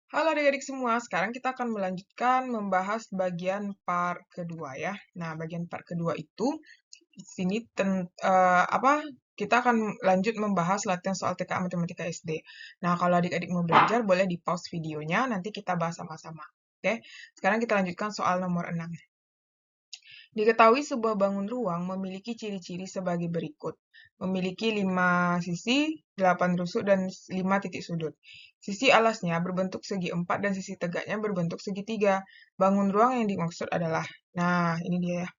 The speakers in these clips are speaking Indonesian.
Halo adik-adik semua, sekarang kita akan melanjutkan membahas bagian part kedua ya. Nah, bagian part kedua itu di sini kita akan lanjut membahas latihan soal TKA Matematika SD. Nah, kalau adik-adik mau belajar boleh di pause videonya, nanti kita bahas sama-sama. Oke, sekarang kita lanjutkan soal nomor 6. Diketahui sebuah bangun ruang memiliki ciri-ciri sebagai berikut. Memiliki 5 sisi, 8 rusuk, dan 5 titik sudut. Sisi alasnya berbentuk segi 4 dan sisi tegaknya berbentuk segitiga. Bangun ruang yang dimaksud adalah, nah ini dia ya.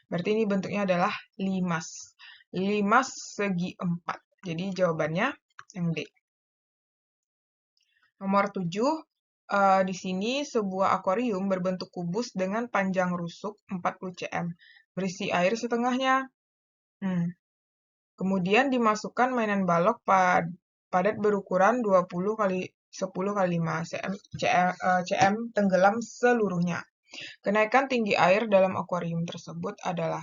Berarti ini bentuknya adalah limas. Limas segi 4. Jadi jawabannya yang D. Nomor 7, di sini sebuah akuarium berbentuk kubus dengan panjang rusuk 40 cm, berisi air setengahnya. Kemudian dimasukkan mainan balok padat berukuran 20 kali 10 kali 5 cm tenggelam seluruhnya. Kenaikan tinggi air dalam akuarium tersebut adalah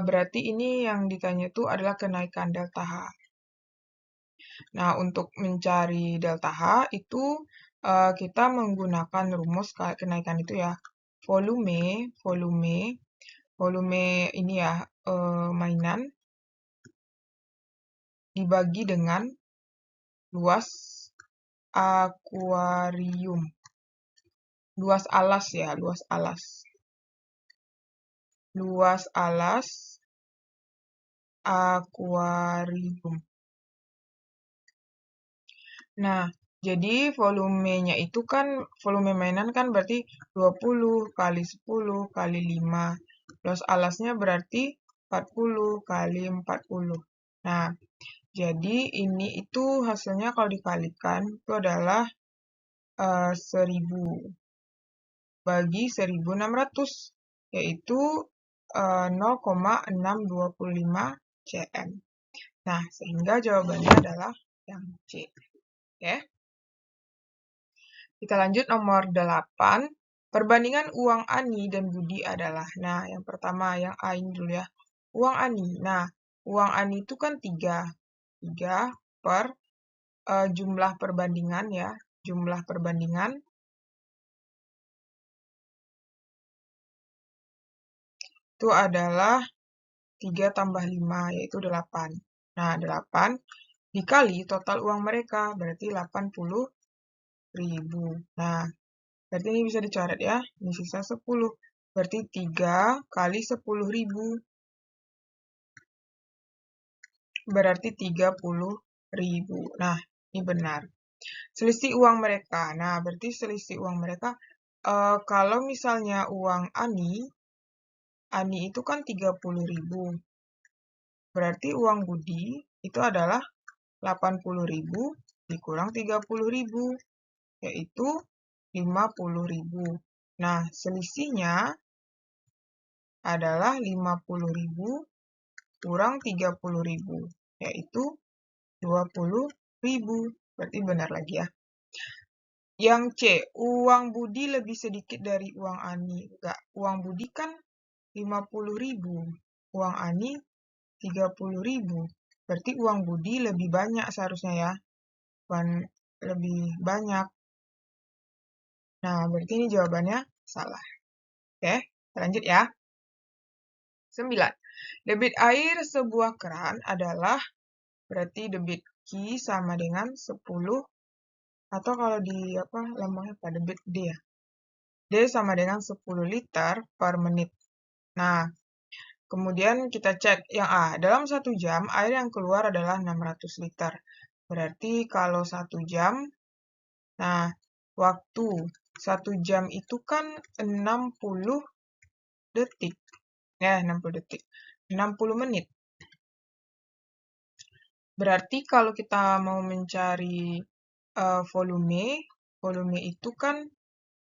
berarti ini yang ditanya itu adalah kenaikan delta H. Nah, untuk mencari delta H itu kita menggunakan rumus kenaikan itu ya. Volume ini ya, mainan dibagi dengan luas akuarium. Luas alas ya, luas alas. Luas alas akuarium. Nah, jadi volumenya itu kan, volume mainan kan berarti 20 kali 10 kali 5. Luas alasnya berarti 40 kali 40. Nah, jadi ini itu hasilnya kalau dikalikan itu adalah 1000 bagi 1600, yaitu 0,625 cm. Nah, sehingga jawabannya adalah yang C. Oke. Kita lanjut nomor 8. Perbandingan uang Ani dan Budi adalah, nah yang pertama yang A ini dulu ya. Uang Ani. Nah, uang Ani itu kan 3. 3 per jumlah perbandingan ya. Jumlah perbandingan itu adalah 3 tambah 5, yaitu 8. Nah, 8 dikali total uang mereka, berarti 80.000. Nah, berarti ini bisa dicoret ya, ini sisa 10. Berarti 3 kali 10.000. Berarti 30.000. Nah, ini benar. Selisih uang mereka. Nah, berarti selisih uang mereka, kalau misalnya uang Ani itu kan 30.000. Berarti uang Budi itu adalah 80.000 dikurang 30.000, yaitu 50.000. Nah, selisihnya adalah 50.000 kurang 30.000, yaitu 20.000. Berarti benar lagi ya. Yang C, uang Budi lebih sedikit dari uang Ani. Enggak, uang Budi kan 50.000. Uang Ani 30.000. Berarti uang Budi lebih banyak seharusnya ya. Lebih banyak. Nah, berarti ini jawabannya salah. Oke, lanjut ya. 9. Debit air sebuah keran adalah, berarti debit Q sama dengan 10, atau kalau di lambangnya apa, debit D ya. D sama dengan 10 liter per menit. Nah, kemudian kita cek yang A. Dalam 1 jam, air yang keluar adalah 600 liter. Berarti kalau 1 jam, nah, waktu 1 jam itu kan 60 detik. Ya, 60 detik. 60 menit. Berarti kalau kita mau mencari volume itu kan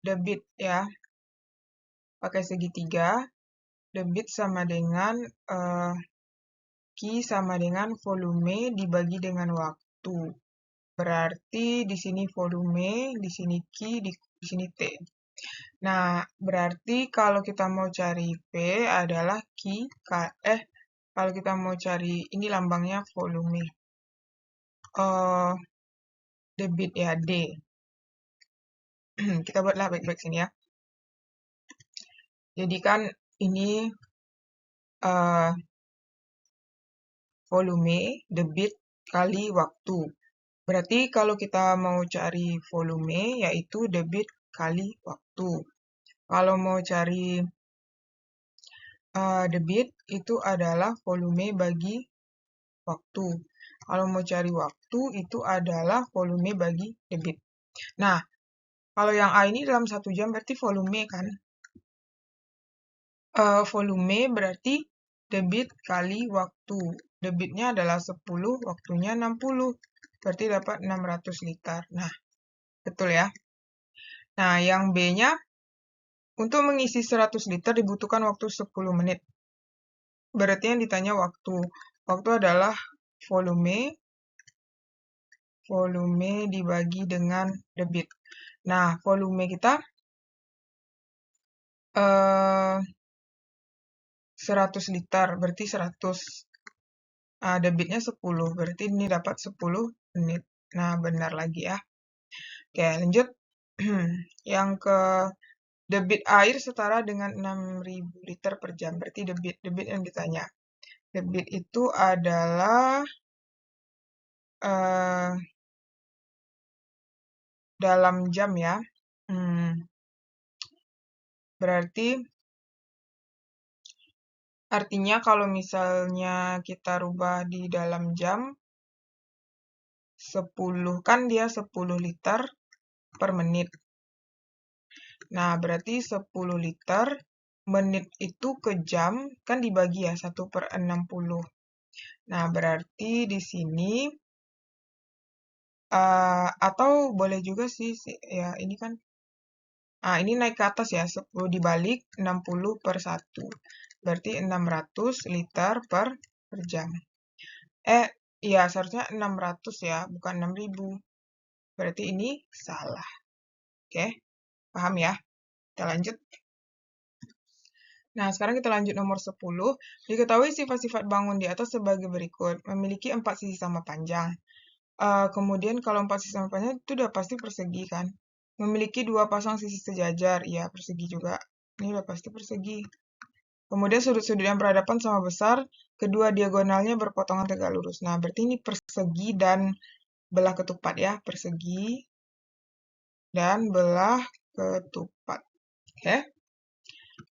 debit ya. Pakai segitiga. Debit sama dengan Q sama dengan volume dibagi dengan waktu. Berarti di sini volume, di sini Q, di sini T. Nah, berarti kalau kita mau cari P adalah kalau kita mau cari, ini lambangnya volume. debit ya, D. Kita buatlah baik-baik sini ya. Jadi kan ini volume debit kali waktu. Berarti kalau kita mau cari volume, yaitu debit kali waktu. Kalau mau cari debit, itu adalah volume bagi waktu. Kalau mau cari waktu, itu adalah volume bagi debit. Nah, kalau yang A ini dalam 1 jam berarti volume kan? Volume berarti debit kali waktu. Debitnya adalah 10, waktunya 60. Berarti dapat 600 liter. Nah, betul ya. Nah, yang B-nya, untuk mengisi 100 liter dibutuhkan waktu 10 menit. Berarti yang ditanya waktu. Waktu adalah volume dibagi dengan debit. Nah, volume kita 100 liter, berarti 100. Debitnya 10, berarti ini dapat 10 menit. Nah, benar lagi ya. Oke, lanjut. Yang ke debit air setara dengan 6.000 liter per jam. Berarti debit yang ditanya. Debit itu adalah dalam jam ya. Berarti artinya kalau misalnya kita rubah di dalam jam, 10 kan dia 10 liter per menit. Nah, berarti 10 liter menit itu ke jam kan dibagi ya 1/60. Nah, berarti di sini atau boleh juga sih ya ini kan ini naik ke atas ya, 10 dibalik 60/1. Berarti 600 liter per jam. Iya seharusnya 600 ya, bukan 6.000. Berarti ini salah. Oke, paham ya? Kita lanjut. Nah, sekarang kita lanjut nomor 10. Diketahui sifat-sifat bangun di atas sebagai berikut. Memiliki 4 sisi sama panjang. Kemudian kalau 4 sisi sama panjang itu udah pasti persegi kan. Memiliki 2 pasang sisi sejajar. Ya, persegi juga. Ini udah pasti persegi. Kemudian sudut-sudut yang berhadapan sama besar. Kedua diagonalnya berpotongan tegak lurus. Nah, berarti ini persegi dan belah ketupat ya. Persegi dan belah ketupat. Oke.